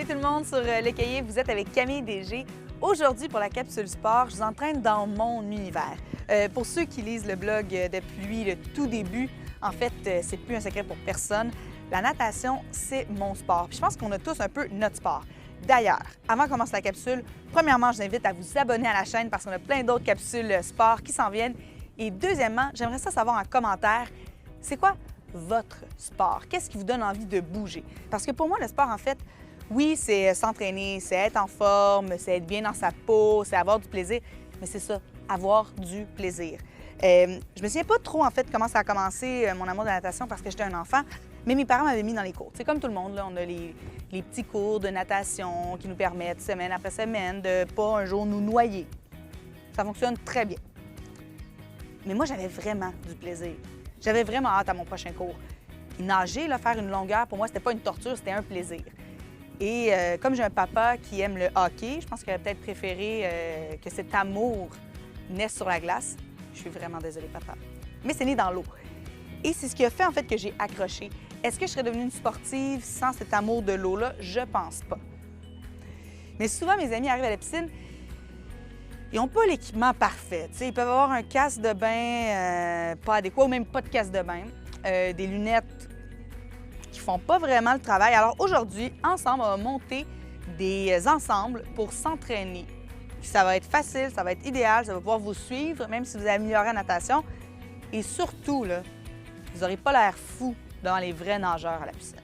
tout le monde sur L'Écaillé, vous êtes avec Camille DG. Aujourd'hui, pour la capsule sport, je vous entraîne dans mon univers. Pour ceux qui lisent le blog depuis le tout début, en fait, c'est plus un secret pour personne. La natation, c'est mon sport. Puis je pense qu'on a tous un peu notre sport. D'ailleurs, avant qu'on commence la capsule, premièrement, je vous invite à vous abonner à la chaîne parce qu'on a plein d'autres capsules sport qui s'en viennent. Et deuxièmement, j'aimerais ça savoir en commentaire, c'est quoi votre sport? Qu'est-ce qui vous donne envie de bouger? Parce que pour moi, le sport, en fait, oui, c'est s'entraîner, c'est être en forme, c'est être bien dans sa peau, c'est avoir du plaisir, mais c'est ça, avoir du plaisir. Je me souviens pas trop, en fait, comment ça a commencé, mon amour de la natation, parce que j'étais un enfant, mais mes parents m'avaient mis dans les cours. C'est comme tout le monde, là, on a les petits cours de natation qui nous permettent, semaine après semaine, de pas un jour nous noyer. Ça fonctionne très bien. Mais moi, j'avais vraiment du plaisir. J'avais vraiment hâte à mon prochain cours. Nager, là, faire une longueur, pour moi, c'était pas une torture, c'était un plaisir. Et comme j'ai un papa qui aime le hockey, je pense qu'il aurait peut-être préféré que cet amour naisse sur la glace. Je suis vraiment désolée, papa. Mais c'est né dans l'eau. Et c'est ce qui a fait, en fait, que j'ai accroché. Est-ce que je serais devenue une sportive sans cet amour de l'eau-là? Je pense pas. Mais souvent, mes amis arrivent à la piscine, ils n'ont pas l'équipement parfait. T'sais, ils peuvent avoir un casque de bain pas adéquat ou même pas de casque de bain, des lunettes qui font pas vraiment le travail. Alors aujourd'hui, ensemble, on va monter des ensembles pour s'entraîner. Ça va être facile, ça va être idéal, ça va pouvoir vous suivre, même si vous améliorez la natation. Et surtout, là, vous n'aurez pas l'air fou devant les vrais nageurs à la piscine.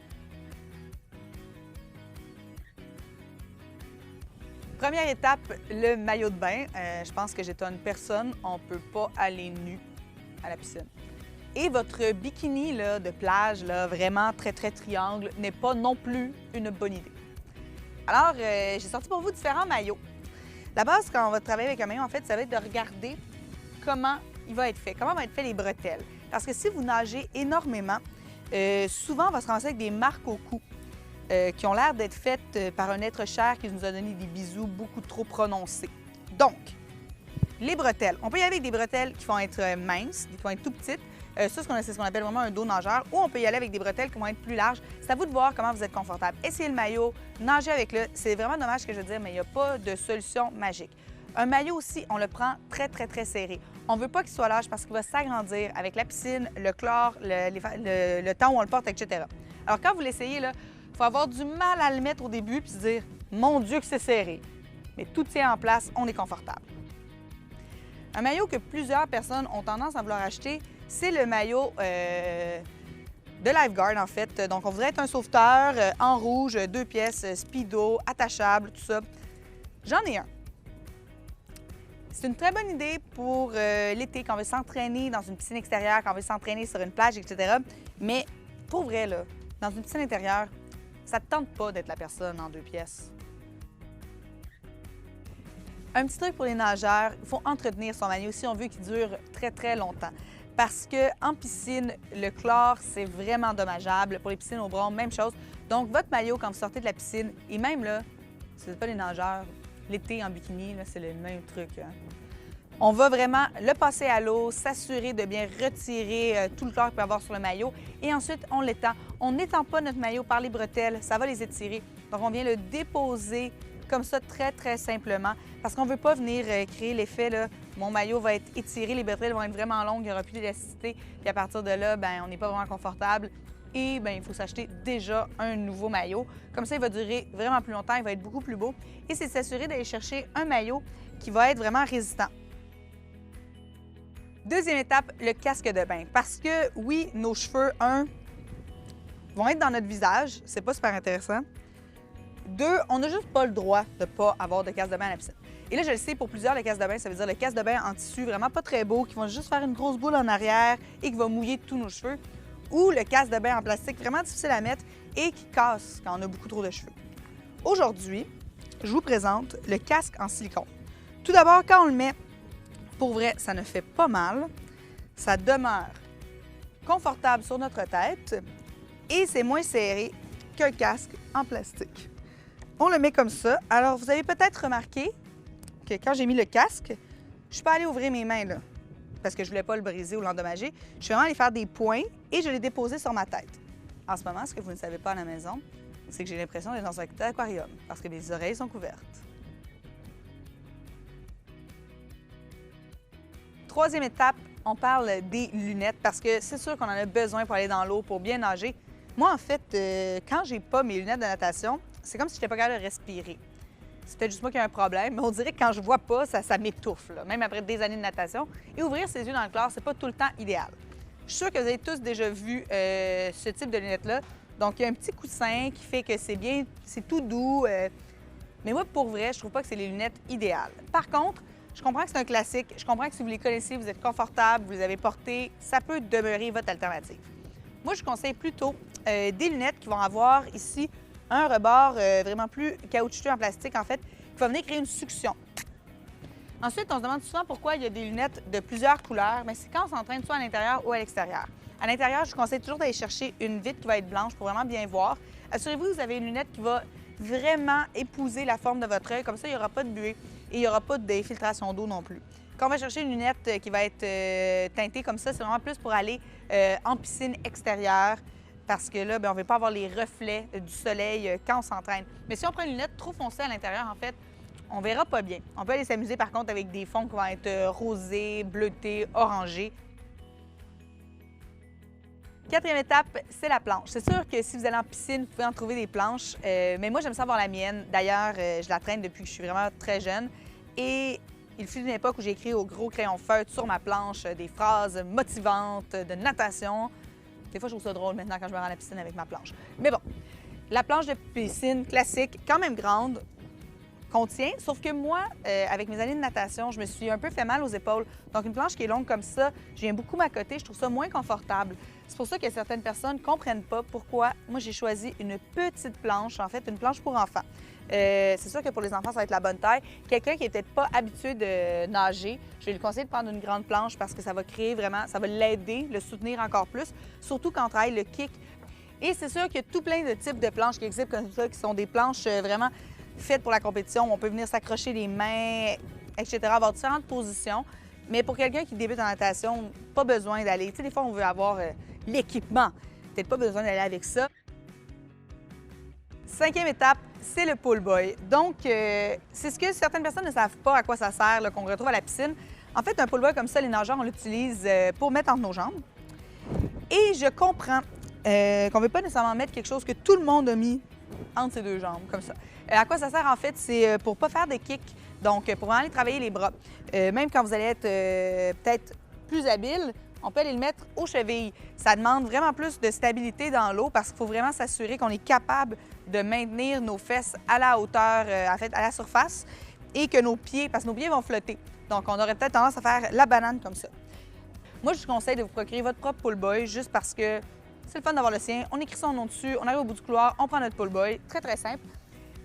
Première étape, le maillot de bain. Je pense que j'étonne personne, on ne peut pas aller nu à la piscine. Et votre bikini là, de plage, là, vraiment très triangle, n'est pas non plus une bonne idée. Alors, j'ai sorti pour vous différents maillots. La base, quand on va travailler avec un maillot, en fait, ça va être de regarder comment il va être fait, comment vont être faites les bretelles. Parce que si vous nagez énormément, souvent, on va se ramasser avec des marques au cou qui ont l'air d'être faites par un être cher qui nous a donné des bisous beaucoup trop prononcés. Donc, les bretelles. On peut y aller avec des bretelles qui vont être minces, qui vont être tout petites. Ça, c'est ce qu'on appelle vraiment un dos nageur. Ou on peut y aller avec des bretelles qui vont être plus larges. C'est à vous de voir comment vous êtes confortable. Essayez le maillot, nagez avec le. C'est vraiment dommage ce que je veux dire, mais il n'y a pas de solution magique. Un maillot aussi, on le prend très serré. On ne veut pas qu'il soit large parce qu'il va s'agrandir avec la piscine, le chlore, le temps où on le porte, etc. Alors, quand vous l'essayez, il faut avoir du mal à le mettre au début puis se dire « Mon Dieu que c'est serré! » Mais tout tient en place, on est confortable. Un maillot que plusieurs personnes ont tendance à vouloir acheter, c'est le maillot de lifeguard, en fait. Donc, on voudrait être un sauveteur en rouge, 2 pièces, speedo, attachable, tout ça. J'en ai un. C'est une très bonne idée pour l'été, quand on veut s'entraîner dans une piscine extérieure, quand on veut s'entraîner sur une plage, etc. Mais pour vrai, là, dans une piscine intérieure, ça ne te tente pas d'être la personne en 2 pièces. Un petit truc pour les nageurs, il faut entretenir son maillot si on veut qu'il dure très longtemps. Parce qu'en piscine, le chlore, c'est vraiment dommageable. Pour les piscines au bronze, même chose. Donc, votre maillot, quand vous sortez de la piscine, et même là, si vous n'êtes pas les nageurs, l'été en bikini, c'est le même truc. Hein. On va vraiment le passer à l'eau, s'assurer de bien retirer tout le chlore qu'il peut y avoir sur le maillot. Et ensuite, on l'étend. On n'étend pas notre maillot par les bretelles, ça va les étirer. Donc, on vient le déposer comme ça très simplement parce qu'on ne veut pas venir créer l'effet, là, mon maillot va être étiré, les bretelles vont être vraiment longues, il n'y aura plus d'élasticité. Puis à partir de là, on n'est pas vraiment confortable et il faut s'acheter déjà un nouveau maillot. Comme ça, il va durer vraiment plus longtemps, il va être beaucoup plus beau. Et c'est de s'assurer d'aller chercher un maillot qui va être vraiment résistant. Deuxième étape, le casque de bain. Parce que oui, nos cheveux, vont être dans notre visage, c'est pas super intéressant. 2, on n'a juste pas le droit de ne pas avoir de casque de bain à la piscine. Et là, je le sais, pour plusieurs, le casque de bain, ça veut dire le casque de bain en tissu vraiment pas très beau, qui va juste faire une grosse boule en arrière et qui va mouiller tous nos cheveux. Ou le casque de bain en plastique vraiment difficile à mettre et qui casse quand on a beaucoup trop de cheveux. Aujourd'hui, je vous présente le casque en silicone. Tout d'abord, quand on le met, pour vrai, ça ne fait pas mal. Ça demeure confortable sur notre tête et c'est moins serré qu'un casque en plastique. On le met comme ça. Alors, vous avez peut-être remarqué que quand j'ai mis le casque, je ne suis pas allée ouvrir mes mains là, parce que je ne voulais pas le briser ou l'endommager. Je suis vraiment allée faire des points et je l'ai déposé sur ma tête. En ce moment, ce que vous ne savez pas à la maison, c'est que j'ai l'impression d'être dans un aquarium parce que mes oreilles sont couvertes. Troisième étape, on parle des lunettes parce que c'est sûr qu'on en a besoin pour aller dans l'eau, pour bien nager. Moi, en fait, quand j'ai pas mes lunettes de natation, c'est comme si je n'étais pas capable de respirer. C'est peut-être juste moi qui ai un problème, mais on dirait que quand je vois pas, ça m'étouffe, même après des années de natation. Et ouvrir ses yeux dans le clair, c'est pas tout le temps idéal. Je suis sûre que vous avez tous déjà vu ce type de lunettes-là. Donc, il y a un petit coussin qui fait que c'est bien, c'est tout doux. Mais moi, pour vrai, je trouve pas que c'est les lunettes idéales. Par contre, je comprends que c'est un classique. Je comprends que si vous les connaissez, vous êtes confortable, vous les avez portées, ça peut demeurer votre alternative. Moi, je conseille plutôt des lunettes qui vont avoir ici un rebord vraiment plus caoutchouteux en plastique, en fait, qui va venir créer une succion. Ensuite, on se demande souvent pourquoi il y a des lunettes de plusieurs couleurs, mais c'est quand on s'entraîne soit à l'intérieur ou à l'extérieur. À l'intérieur, je vous conseille toujours d'aller chercher une vitre qui va être blanche pour vraiment bien voir. Assurez-vous que vous avez une lunette qui va vraiment épouser la forme de votre œil, comme ça, il n'y aura pas de buée et il n'y aura pas d'infiltration d'eau non plus. Quand on va chercher une lunette qui va être teintée comme ça, c'est vraiment plus pour aller en piscine extérieure, parce que là, bien, on ne veut pas avoir les reflets du soleil quand on s'entraîne. Mais si on prend une lunette trop foncée à l'intérieur, en fait, on verra pas bien. On peut aller s'amuser par contre avec des fonds qui vont être rosés, bleutés, orangés. Quatrième étape, c'est la planche. C'est sûr que si vous allez en piscine, vous pouvez en trouver des planches, mais moi, j'aime ça avoir la mienne. D'ailleurs, je la traîne depuis que je suis vraiment très jeune. Et il fut une époque où j'ai écrit au gros crayon feutre sur ma planche des phrases motivantes de natation. Des fois, je trouve ça drôle maintenant quand je me rends à la piscine avec ma planche. Mais bon, la planche de piscine classique, quand même grande, contient, sauf que moi, avec mes années de natation, je me suis un peu fait mal aux épaules. Donc, une planche qui est longue comme ça, je viens beaucoup m'accoter, je trouve ça moins confortable. C'est pour ça que certaines personnes ne comprennent pas pourquoi moi, j'ai choisi une petite planche, en fait, une planche pour enfants. C'est sûr que pour les enfants, ça va être la bonne taille. Quelqu'un qui n'est peut-être pas habitué de nager, je vais lui conseiller de prendre une grande planche parce que ça va créer vraiment, ça va l'aider, le soutenir encore plus, surtout quand on travaille le kick. Et c'est sûr qu'il y a tout plein de types de planches qui existent comme ça, qui sont des planches vraiment faites pour la compétition. On peut venir s'accrocher les mains, etc., avoir différentes positions. Mais pour quelqu'un qui débute en natation, pas besoin d'aller. Tu sais, des fois, on veut avoir l'équipement. Peut-être pas besoin d'aller avec ça. Cinquième étape, c'est le pull boy. Donc, c'est ce que certaines personnes ne savent pas à quoi ça sert, qu'on retrouve à la piscine. En fait, un pull boy comme ça, les nageurs, on l'utilise pour mettre entre nos jambes. Et je comprends qu'on ne veut pas nécessairement mettre quelque chose que tout le monde a mis entre ses deux jambes, comme ça. À quoi ça sert, en fait? C'est pour ne pas faire de kicks, donc pour vraiment aller travailler les bras. Même quand vous allez être peut-être plus habile, on peut aller le mettre aux chevilles. Ça demande vraiment plus de stabilité dans l'eau parce qu'il faut vraiment s'assurer qu'on est capable de maintenir nos fesses à la hauteur, en fait, à la surface, et que nos pieds, parce que nos pieds vont flotter. Donc, on aurait peut-être tendance à faire la banane comme ça. Moi, je vous conseille de vous procurer votre propre pull boy juste parce que c'est le fun d'avoir le sien. On écrit son nom dessus, on arrive au bout du couloir, on prend notre pull boy. Très, très simple.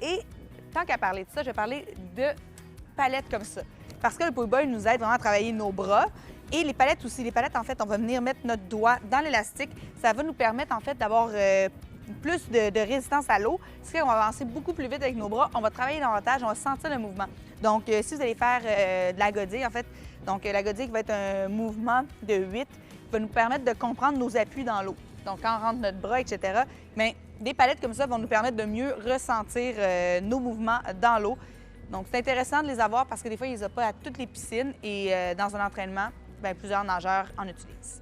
Et tant qu'à parler de ça, je vais parler de palettes comme ça. Parce que le pull boy nous aide vraiment à travailler nos bras. Et les palettes aussi. Les palettes, en fait, on va venir mettre notre doigt dans l'élastique. Ça va nous permettre, en fait, d'avoir plus de résistance à l'eau. Ce qui fait qu'on va avancer beaucoup plus vite avec nos bras. On va travailler davantage, on va sentir le mouvement. Donc, si vous allez faire de la godille, en fait, donc la godille qui va être un mouvement de 8, va nous permettre de comprendre nos appuis dans l'eau. Donc, quand on rentre notre bras, etc., bien, des palettes comme ça vont nous permettre de mieux ressentir nos mouvements dans l'eau. Donc, c'est intéressant de les avoir parce que des fois, ils les ont pas à toutes les piscines et dans un entraînement, bien, plusieurs nageurs en utilisent.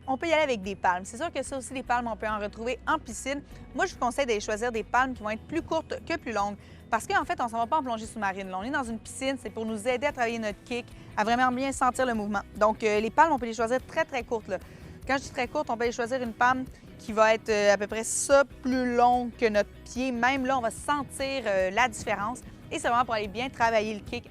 On peut y aller avec des palmes. C'est sûr que ça aussi, les palmes, on peut en retrouver en piscine. Moi, je vous conseille d'aller choisir des palmes qui vont être plus courtes que plus longues. Parce qu'en fait, on ne s'en va pas en plongée sous-marine. Là, on est dans une piscine, c'est pour nous aider à travailler notre kick, à vraiment bien sentir le mouvement. Donc, les palmes, on peut les choisir très, très courtes. Là. Quand je dis très courte, on peut aller choisir une palme qui va être à peu près ça, plus longue que notre pied. Même là, on va sentir la différence. Et c'est vraiment pour aller bien travailler le kick.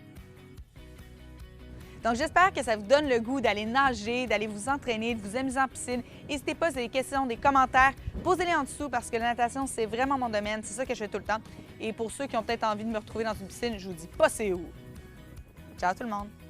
Donc, j'espère que ça vous donne le goût d'aller nager, d'aller vous entraîner, de vous amuser en piscine. N'hésitez pas, si vous avez des questions, des commentaires, posez-les en dessous parce que la natation, c'est vraiment mon domaine. C'est ça que je fais tout le temps. Et pour ceux qui ont peut-être envie de me retrouver dans une piscine, je vous dis pas c'est où. Ciao tout le monde!